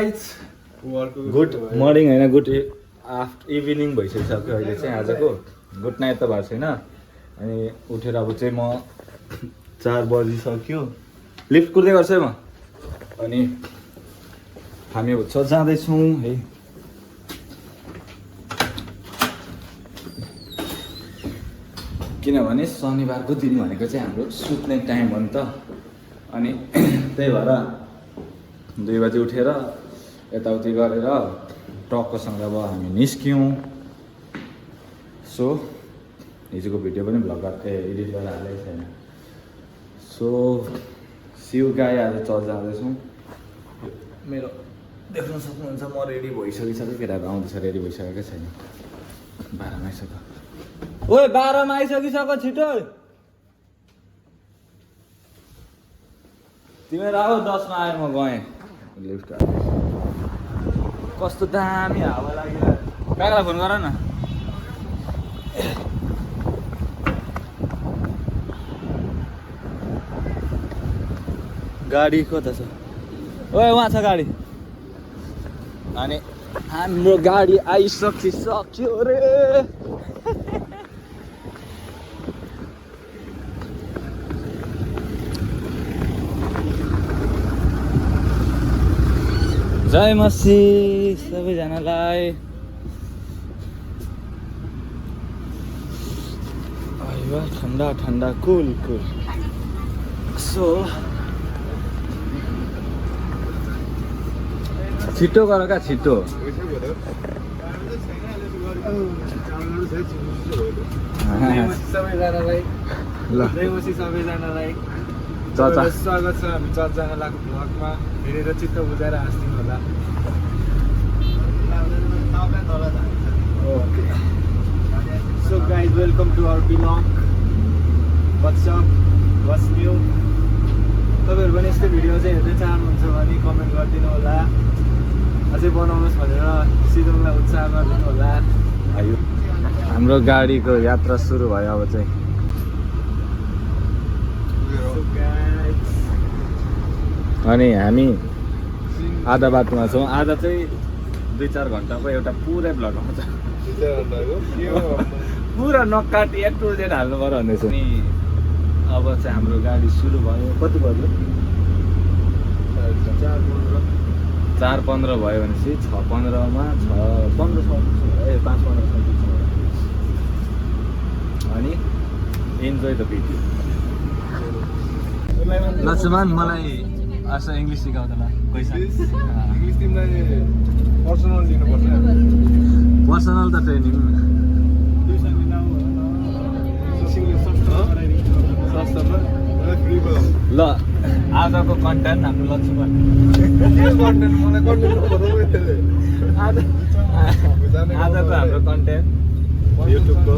Guys good morning होइन good evening भइसकिसक्यो अहिले चाहिँ आजको गुड नाइट त भएको छैन अनि उठेर अब चाहिँ म 4 बजिसक्यो लिफ्ट कुर्दै गर्छु है म अनि हामी जाँदैछौँ है किनभने शनिबारको दिन भनेको चाहिँ हाम्रो सुत्ने टाइम हो नि त अनि त्यही भएर 2 बजी उठेर यताउति गरेर टक्कसँग अब हामी निस्क्यौँ सो हिजोको भिडियो पनि भ्लग एडिट गरेर हालेको छैन सो सिउ गाई आज चर्च जाँदैछौँ मेरो देख्न सक्नुहुन्छ म रेडी भइसकिसक्यो केटाहरू आउँदैछ रेडी भइसकेको छैन 12 मा आइसक्यो ओए 12 मा आइसकिसक्यो छिटो तिमीहरू आऊ 10 मा आएँ म गएँ लिफ्ट कस्तो दामी हावा लागिरहेको काकालाई फोन गर न गाडी कता छ ओए वहाँ छ गाडी अनि हाम्रो गाडी आइसकिसक्यो रे जय मसी सबैजनालाई आइवा ठन्डा ठन्डा कुल कुल सो छिटो गर क्या छिटो सबैजनालाई ल जय मसी सबैजनालाई चाचा स्वागत छ हामी चर्चजनालाको भ्लगमा हेरेर चित्त बुझाएर हाँस्दिनु होला okay so guys welcome to our blog what's up what's new तपाईँहरू पनि यस्तै भिडियो चाहिँ हेर्दै चाहनुहुन्छ भने कमेन्ट गरिदिनु होला अझै बनाउनुहोस् भनेर सिदोङलाई उत्साह गरिदिनु होला आयो हाम्रो गाडीको यात्रा सुरु भयो अब चाहिँ अनि हामी आधा बाटोमा छौँ आधा चाहिँ 2-4 घन्टाको एउटा पुरै भ्लग आउँछ पुरा नकाटी A to Z हाल्नु पर्यो भन्दैछु अनि अब चाहिँ हाम्रो गाडी सुरु भयो कति बज्यो 4:15 भयो भनेपछि 6:15 मा 6:15 ए 5:15 अनि इन्जोय द भिडियो लक्ष्मण मलाई असो इङ्ग्लिस सिकाउँदा ल पैसा इङ्ग्लिस तिमीलाई पर्सनल दिनुपर्छ पर्सनल त ट्रेनिङ ल आजको कन्टेन्ट हाम्रो लक्ष्मण आजको हाम्रो कन्टेन्ट युट्युबको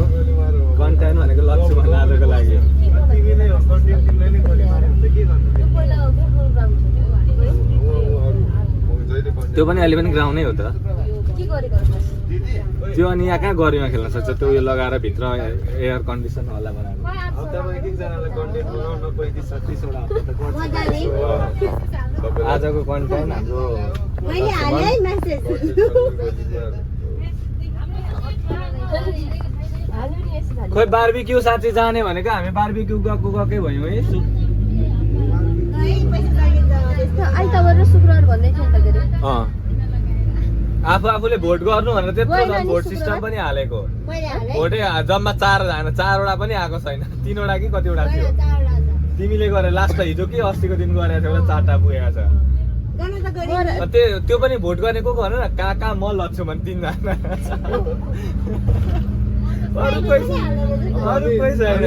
कन्टेन्ट भनेको लक्ष्मण आजको लागि त्यो पनि अहिले पनि ग्राउन्डै हो त त्यो अनि यहाँ कहाँ गरिमा खेल्न सक्छ त्यो उयो लगाएर भित्र एयर कन्डिसन होला बनाएर आजको कन्टेन्ट हाम्रो खोइ बार्बिक्यू साँच्चै जाने भनेको हामी बार्बिक्यू गएकै भयौँ है आफूले भोट गर्नु भनेर त्यत्रो भोट सिस्टम पनि हालेको भोटै जम्मा 4वटा पनि आएको छैन 3वटा कि कतिवटा थियो तिमीले गरे लास्ट हिजो कि अस्तिको दिन गरेको थियो 4टा पुगेको छ त्यो पनि भोट गर्ने को भन न काका म लक्ष्मण 3 जना अरू कोही छैन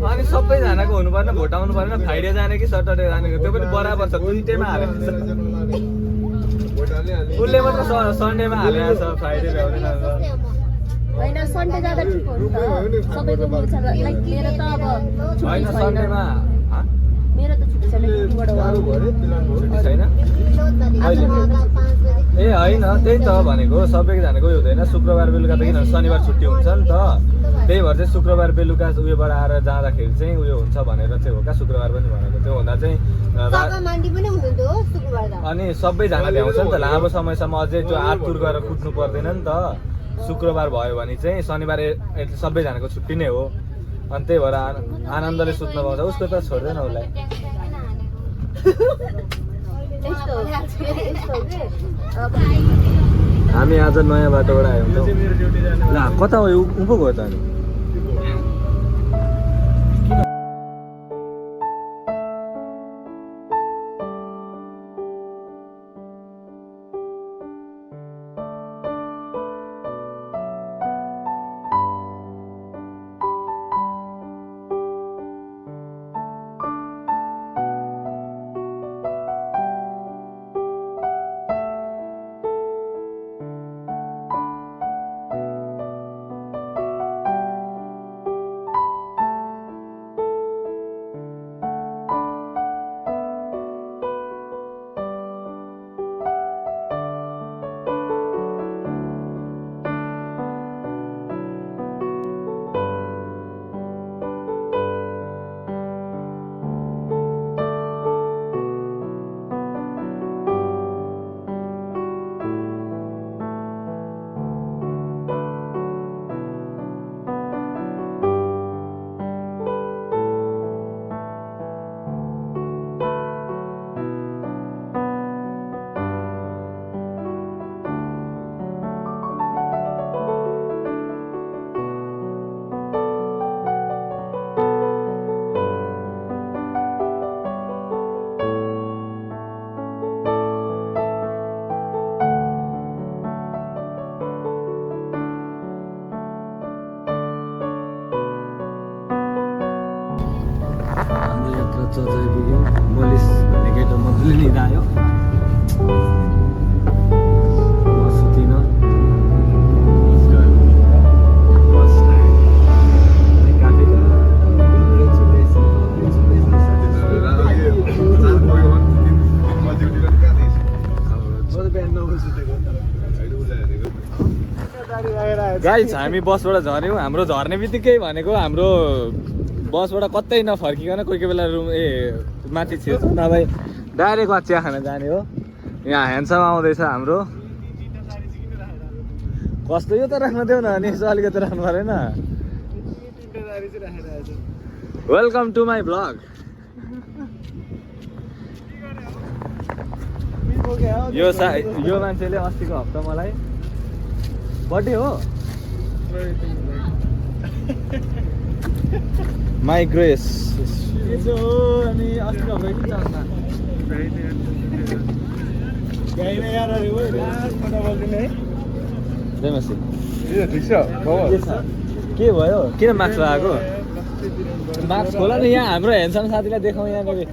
अनि सबैजनाको हुनु पर्ने भोट आउनु परेन फ्राइडे जाने कि सटरडे जाने त्यो पनि बराबर छ 2टैमा हालेको छ उसले मात्र सन्डेमा हालेको छ फ्राइडे भ्याउँदैन होइन सन्डे जाँदा ठिक हो नि त सबैको मिल्छ लाइक मेरो त अब होइन सन्डेमा मेरो त छुट्टी छैन ड्युटीबाट हो छुट्टी छैन ए होइन त्यही त भनेको सबैजनाको उयो हुँदैन शुक्रबार बेलुका त किनभने शनिबार छुट्टी हुन्छ नि त त्यही भएर चाहिँ शुक्रबार बेलुका उयोबाट आएर जाँदाखेरि चाहिँ उयो हुन्छ भनेर चाहिँ हो क्या शुक्रबार पनि भनेको त्यो हुँदा चाहिँ अनि सबैजना भ्याउँछ नि त लामो समयसम्म अझै त्यो आतुर गरेर कुट्नु पर्दैन नि त शुक्रबार भयो भने चाहिँ शनिबार सबैजनाको छुट्टी नै हो अनि त्यही भएर आनन्दले सुत्न पाउँछ उसको त छोड्दैन उसलाई हामी आज नयाँ बाटोबाट आयौँ ल कता हो उँभो गयो त अनि चर्च आइपुग्यौँ मलिस भन्ने केटो मजाले लिएर आयो म सुतिनँ गाइस हामी बसबाट झऱ्यौँ हाम्रो झर्ने बित्तिकै भनेको हाम्रो बसबाट कतै नफर्किकन कोही कोही बेला रुम माथि छिर्छ नभए डाइरेक्ट वा चिया खान जाने हो यहाँ ह्यान्डसम आउँदैछ हाम्रो कस्तो यो त राख्न देऊ न अनि यसो अलिकति राख्नु परेन वेलकम टु माई ब्लग यो मान्छेले अस्तिको हप्ता मलाई बर्थडे हो माई ग्रेस अनि अस्तिको हप्ता के चाहना के भयो किन मार्क्स लगाएको मार्क्स खोला नि यहाँ हाम्रो ह्यान्डसम साथीलाई देखाउँ यहाँनिर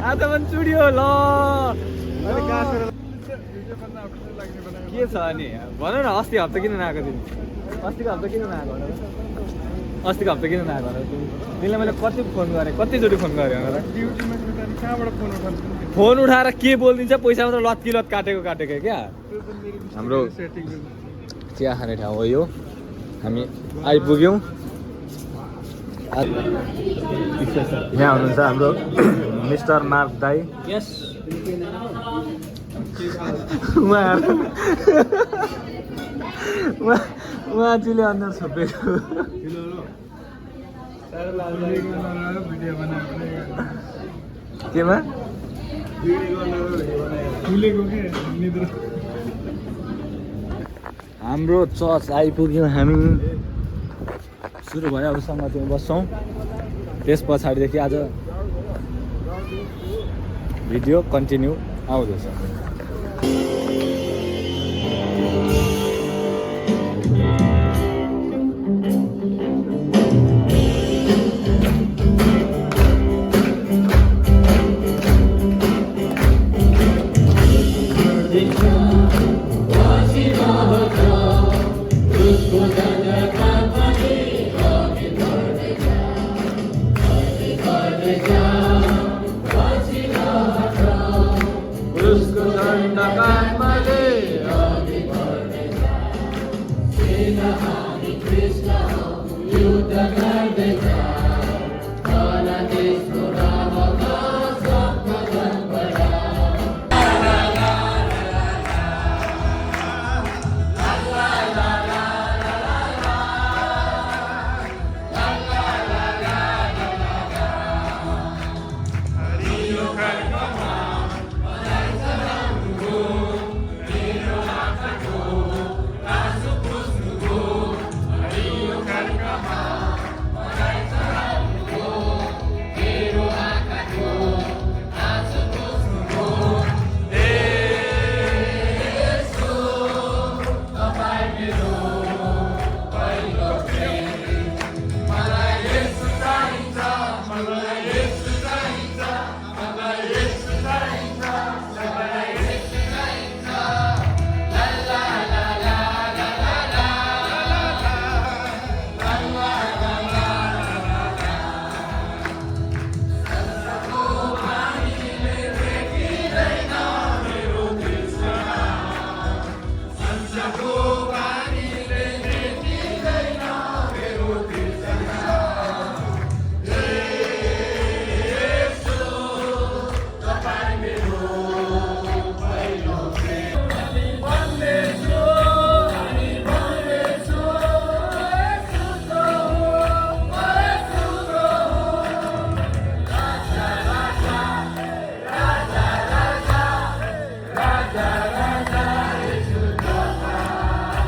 आज पनि चुड्यो ल के छ अनि भन न अस्ति हप्ता किन नआएको तिमी अस्तिको हप्ता किन नआएको अस्तिको हप्ता किन नआएको तिमीलाई मैले कति फोन गरेँ कतिचोटि फोन गरेँ फोन उठाएर के बोलिदिन्छ पैसा मात्र लत्की लत काटेको क्या हाम्रो चिया खाने ठाउँ हो यो हामी आइपुग्यौँ यहाँ हुनुहुन्छ हाम्रो मिस्टर मार्क दाई यस उहाँजीले अनुहार छोपेको केमा हाम्रो चर्च आइपुग्यौँ हामी सुरु भयो अब सङ्गतिमा बस्छौँ त्यस पछाडिदेखि आज भिडियो कन्टिन्यू आउँदैछ झन्डाका आत्माले अघि बढ्दैछ किन हामी कृष्ण हौ युद्ध गर्दैछ तल देशको रामका सबका जनबाट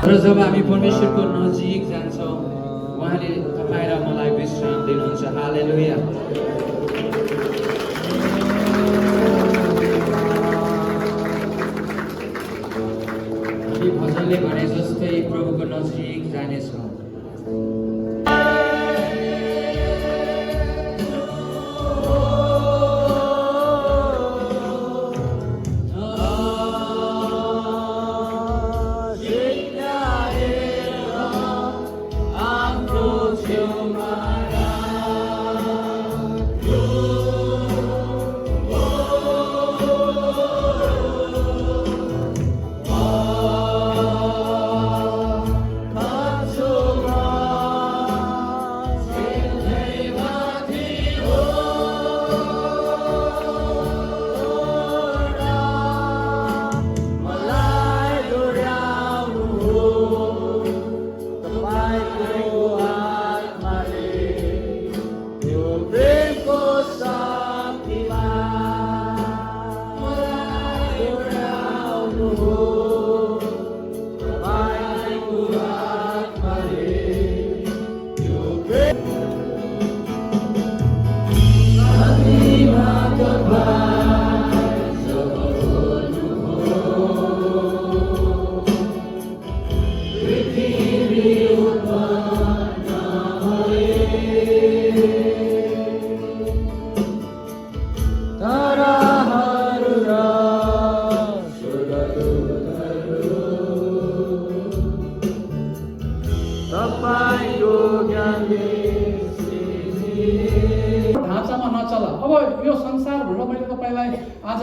र जब हामी परमेश्वरको नजिक जान्छौँ उहाँले तपाईँ र मलाई विश्राम दिनुहुन्छ। हालेलुया। हामी भजनले भने जस्तै प्रभुको नजिक जानेछौँ। ढाँचामा नचला। अब यो संसार भनेर मैले तपाईँलाई आज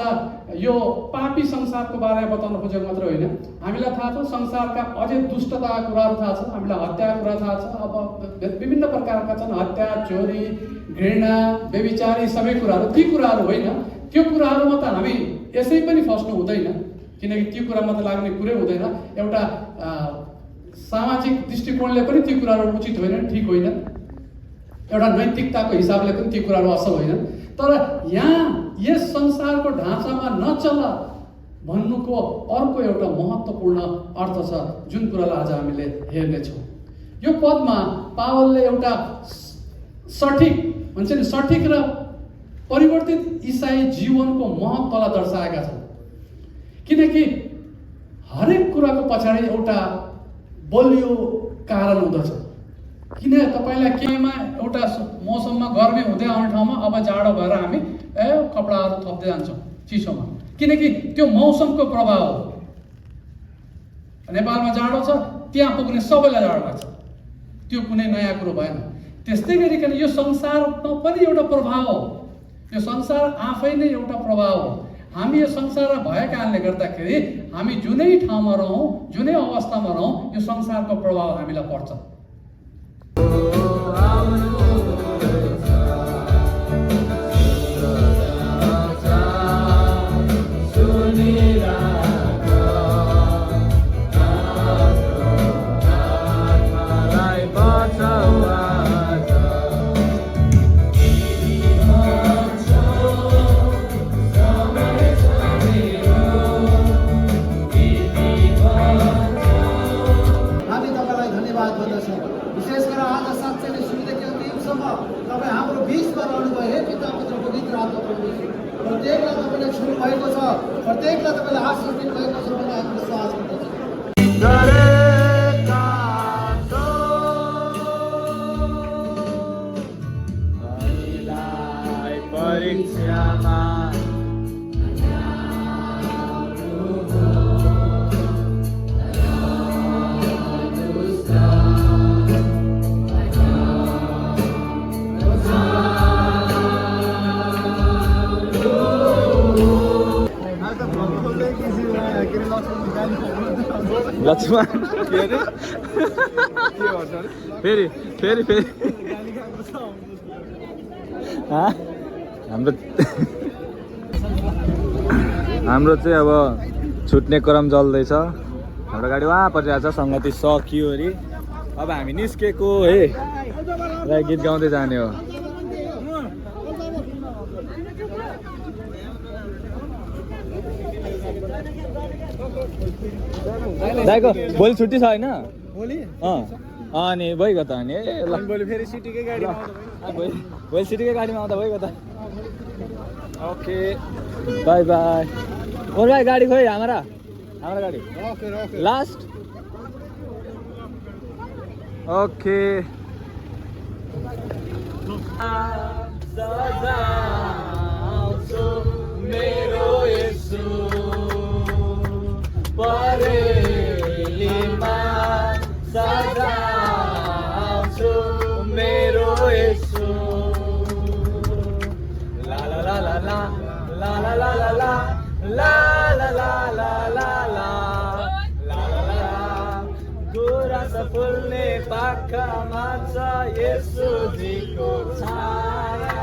यो पापी संसारको बारेमा बताउन खोजेको मात्र होइन, हामीलाई थाहा छ संसारका अझै दुष्टताका कुराहरू थाहा छ, हामीलाई हत्याका कुरा थाहा छ। अब विभिन्न प्रकारका छन्, हत्या, चोरी, घृणा, व्यभिचार, यी सबै कुराहरू। ती कुराहरू होइन, त्यो कुराहरूमा त हामी यसै पनि फस्नु हुँदैन, किनकि त्यो कुरामा त लाग्ने कुरै हुँदैन। एउटा सामाजिक दृष्टिकोणले पनि ती कुराहरू उचित होइन, ठिक होइन। एउटा नैतिकताको हिसाबले पनि ती कुराहरू असल होइन। तर यहाँ यस संसारको ढाँचामा नचल भन्नुको अर्को एउटा महत्त्वपूर्ण अर्थ छ, जुन कुरालाई आज हामीले हेर्नेछौँ। यो पदमा पावलले एउटा सठिक भन्छ नि, सठिक र परिवर्तित इसाई जीवनको महत्त्वलाई दर्शाएका छन्। किनकि हरेक कुराको पछाडि एउटा बलियो कारण हुँदछ। किन तपाईँलाई केमा एउटा मौसममा गर्मी हुँदै आउने ठाउँमा अब जाडो भएर हामी कपडाहरू थप्दै जान्छौँ चिसोमा, किनकि त्यो मौसमको प्रभाव हो। नेपालमा जाडो छ, त्यहाँ पुग्ने सबैलाई जाडो लाग्छ, त्यो कुनै नयाँ कुरो भएन। त्यस्तै गरिकन यो संसारमा पनि एउटा प्रभाव हो, यो संसार आफै नै एउटा प्रभाव हो। हामी यो संसारमा भएका कारणले गर्दाखेरि हामी जुनै ठाउँमा रहौँ, जुनै अवस्थामा रहौँ, यो संसारको प्रभाव हामीलाई पर्छ। विशेष गरेर आज साँच्चै नै सुरुदेखि अन्तिमसम्म तपाईँ हाम्रो बिचमा रहनुभयो। हे पिता पुत्र पवित्र आत्मा परमेश्वर, प्रत्येकलाई तपाईँले छुनु भएको छ, प्रत्येकलाई तपाईँले आशिष दिनुभएको छ भन्ने हामी विश्वास गर्दछौँ। परीक्षामा लक्ष्मण फेरि फेरि फेरि हाम्रो चाहिँ अब छुट्ने क्रम चल्दैछ। हाम्रो गाडी वहाँ परिरहेको छ, सङ्गति सकियो अरे। अब हामी निस्केको है र गीत गाउँदै जाने हो। दाइको भोलि छुट्टी छ होइन? अनि भइगयो त अनि भोलि फेरि सिटीकै गाडीमा भोलि सिटीकै गाडीमा आउँदा भइगयो त। Okay by by. और भाई गाड़ी खोई हमारा गाड़ी लास्ट। ओके मेरो यसु परेलीमा सजाउँछु मेरो यसु ला ला ला ला ला ला ला ला ला ला ला ला ला ला ला ला ला गुराँस फुल्ने पाखामा छ येशूजीको छाया,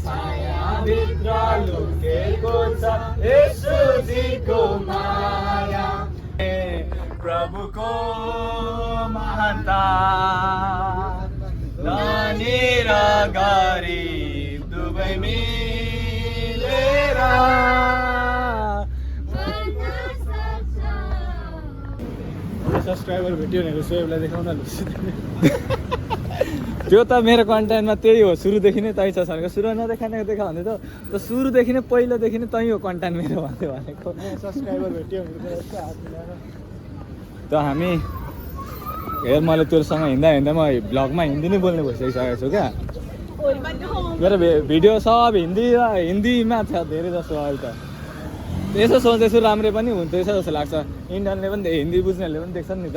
छायाभित्र लुकेको छ येशूजीको माया। प्रभुको महानता धनी र गरिब दुवै मिलेर सब्सक्राइबर भेट्यो भनेको सोहेबलाई देखाउन। त्यो त मेरो कन्टेन्टमा त्यही हो, सुरुदेखि नै तै छ भनेको। सुरु नदेखानेको देखा भने त सुरुदेखि नै पहिलोदेखि नै तै हो कन्टेन्ट मेरो भन्थ्यो भनेको। सब्सक्राइबर भेट्यो भने त हामी हेर, मैले तोसँग हिँड्दा हिँड्दा म भ्लगमा हिन्दी नै बोल्ने भइसकिसकेको छु क्या। मेरो भिडियो सब हिन्दी र हिन्दीमा छ धेरै जस्तो अहिले त। यसो सोच्दैछु राम्रै पनि हुन्थ्यो जस्तो लाग्छ, इन्डियनले पनि हिन्दी बुझ्नेहरूले पनि देख्छन् नि त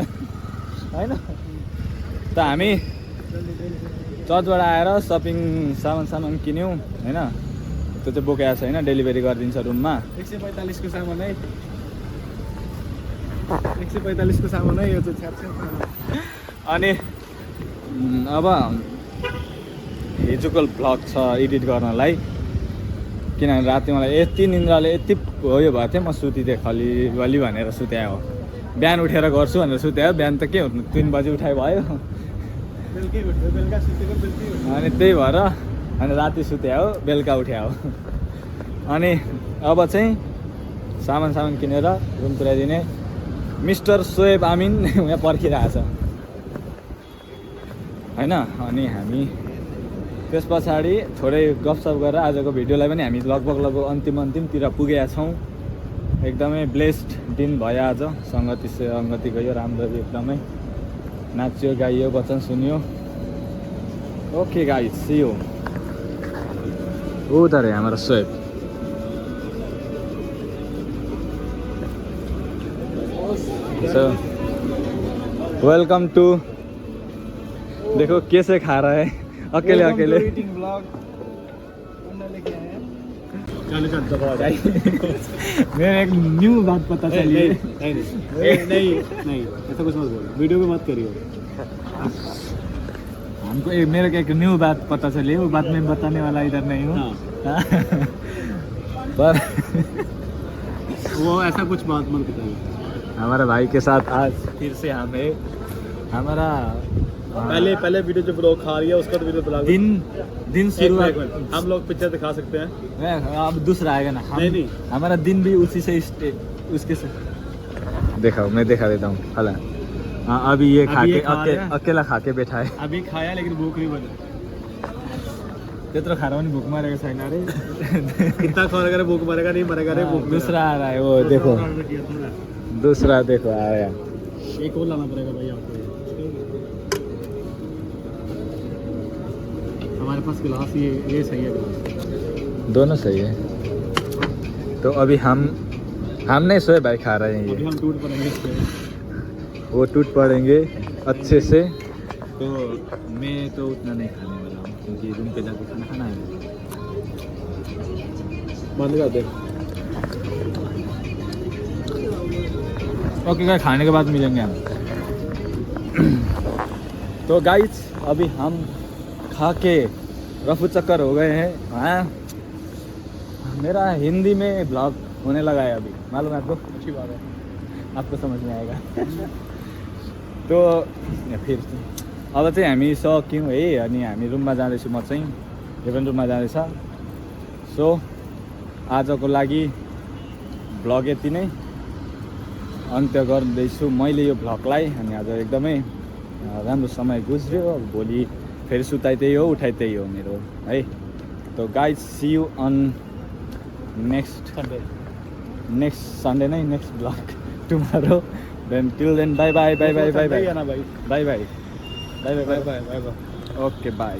होइन। त हामी चर्चबाट आएर सपिङ सामान किन्यौँ होइन। त्यो चाहिँ बोकेको छैन, डेलिभरी गरिदिन्छ रुममा। 145 को सामान है, 145 को सामान है यो चाहिँ छ्याप्छ। अनि अब हिजोको भ्लग छ एडिट गर्नलाई, किनभने राति मलाई यति निन्द्राले यति उयो भएको थियो, म सुतिदिएँ खली भनेर सुत्यायो। बिहान उठेर गर्छु भनेर सुत्यायो, बिहान त के हुनु 3 बजी उठाइ भयो। अनि त्यही भएर अनि राति सुत्यायो, बेलुका उठ्यायो। अनि अब चाहिँ सामान किनेर रुम पुऱ्याइदिने मिस्टर सोहेब आमिन यहाँ पर्खिरहेछ होइन। अनि हामी त्यस पछाडि थोरै गफसफ गरेर आजको भिडियोलाई पनि हामी लगभग अन्तिमतिर पुगेका छौँ। एकदमै ब्लेस्ड दिन भयो आज। सङ्गति गयो राम्ररी, एकदमै नाच्यो गाइयो वचन सुन्यो। Okay guys, see you. उधर है हमारा सोहेब। सो वेलकम टू, देखो कैसे खा रहा है अकेले। ईटिंग ब्लॉग लेके आए हैं। गाने का दबाव आ जाए। मेरे एक न्यू बात पता चली है। नहीं ऐसा कुछ मत बोलो, वीडियो में मत करियो। हमको मेरे को एक न्यू बात पता चली है, वो बात मैं बताने वाला इधर नहीं हूँ। हाँ। पर वो ऐसा कुछ बात मत बताइए। हमारे भाई के साथ आज फिर से हमें हमारा पहले वीडियो जो ब्लॉग खा रही है उसका तो वीडियो ब्लॉग दिन शुरुआत हम लोग पिक्चर दिखा सकते हैं। अब दूसरा आएगा ना। नहीं। हमारा दिन भी उसी से उसके से देखा, मैं दिखा देता हूँ। हला हाँ, अभी ये खा के अकेला खा के बैठा है। अभी खाया लेकिन भूख नहीं बनी। त्यत्रो खाएर पनि भुक मरेको छैन अरे। कितना खाने का भूख मरेगा नहीं मरेगा रे भूख। दूसरा आ रहा है वो, देखो दूसरा देखो आया। एक और लाना पड़ेगा भाई आपको। हमारे पास गिलास ये सही है गिलास। दोनों सही है। तो अभी हम नहीं सोए भाई, खा रहे हैं अभी ये। हम टूट पड़ेंगे इस पे। वो टूट पड़ेंगे अच्छे से। तो मैं तो उतना नहीं खाने वाला हूँ क्योंकि रूम पे जाके खाना है। बंद कर दे। ओके गाइस, खाने के बाद मिलेंगे हम। तो गाइस अभी हम खा के रफू चक्कर हो गए हैं। हाँ, मेरा हिंदी में ब्लॉग होने लगा है अभी, मालूम है आपको? अच्छी बात है, आपको समझ में आएगा। तो फिर अब चाहिँ हामी सक्यौँ है, अनि हामी रुममा जाँदैछु। म चाहिँ यो पनि रुममा जाँदैछ। सो आजको लागि भ्लग यति नै अन्त्य गर्दैछु मैले यो भ्लगलाई। अनि आज एकदमै राम्रो समय गुज्रियो। अब भोलि फेरि सुताइ त्यही हो, उठाइ त्यही हो मेरो है। तो guys see you on next Sunday नै, next vlog tomorrow. Then till then bye bye bye bye bye bye bye bye bye bye bye bye. Okay by.